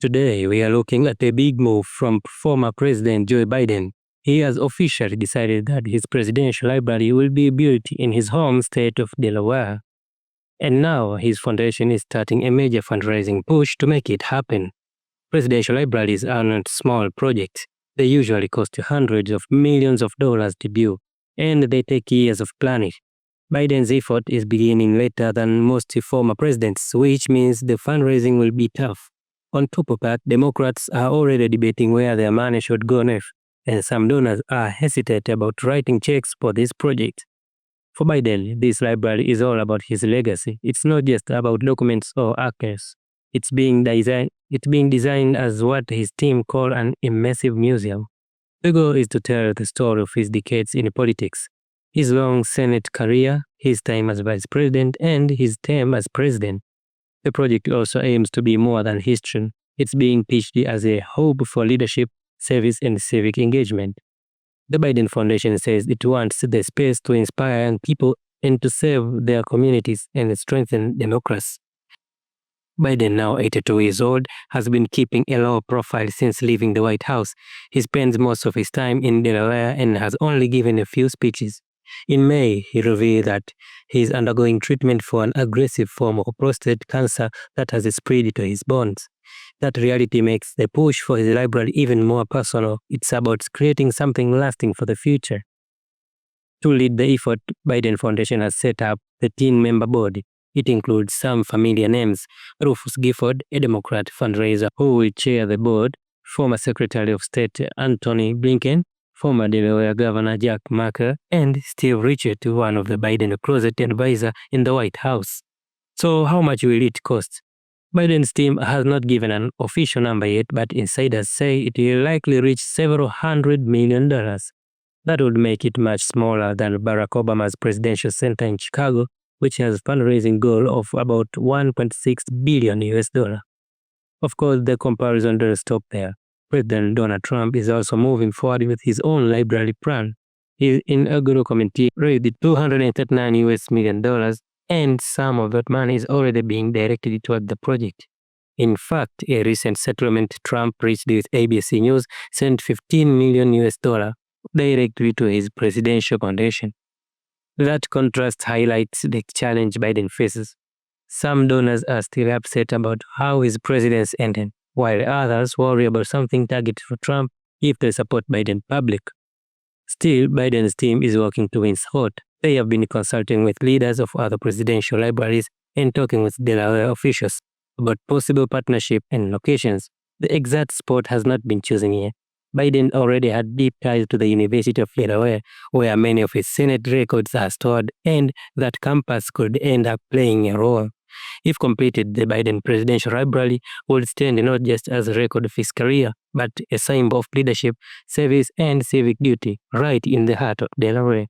Today, we are looking at a big move from former President Joe Biden. He has officially decided that his presidential library will be built in his home state of Delaware. And now his foundation is starting a major fundraising push to make it happen. Presidential libraries are not small projects. They usually cost hundreds of millions of dollars to build, and they take years of planning. Biden's effort is beginning later than most former presidents, which means the fundraising will be tough. On top of that, Democrats are already debating where their money should go next, and some donors are hesitant about writing checks for this project. For Biden, this library is all about his legacy. It's not just about documents or archives. It's being designed as what his team call an immersive museum. The goal is to tell the story of his decades in politics, his long Senate career, his time as vice president, and his term as president. The project also aims to be more than history. It's being pitched as a hub for leadership, service, and civic engagement. The Biden Foundation says it wants the space to inspire young people and to serve their communities and strengthen democracy. Biden, now 82 years old, has been keeping a low profile since leaving the White House. He spends most of his time in Delaware and has only given a few speeches. In May, he revealed that he is undergoing treatment for an aggressive form of prostate cancer that has spread to his bones. That reality makes the push for his library even more personal. It's about creating something lasting for the future. To lead the effort, Biden Foundation has set up the 10-member board. It includes some familiar names: Rufus Gifford, a Democrat fundraiser who will chair the board, former Secretary of State Antony Blinken, former Delaware Governor Jack Markell, and Steve Richard, one of the Biden closet advisor in the White House. So how much will it cost? Biden's team has not given an official number yet, but insiders say it will likely reach several $100 million. That would make it much smaller than Barack Obama's presidential center in Chicago, which has a fundraising goal of about $1.6 billion US. Of course, the comparison doesn't stop there. President Donald Trump is also moving forward with his own library plan. His inaugural committee raised $239 million, and some of that money is already being directed toward the project. In fact, a recent settlement Trump reached with ABC News sent $15 million directly to his presidential foundation. That contrast highlights the challenge Biden faces. Some donors are still upset about how his presidency ended, while others worry about something targeted for Trump if they support Biden public. Still, Biden's team is working to win support. They have been consulting with leaders of other presidential libraries and talking with Delaware officials about possible partnership and locations. The exact spot has not been chosen yet. Biden already had deep ties to the University of Delaware, where many of his Senate records are stored, and that campus could end up playing a role. If completed, the Biden Presidential Library would stand not just as a record of his career, but a symbol of leadership, service, and civic duty right in the heart of Delaware.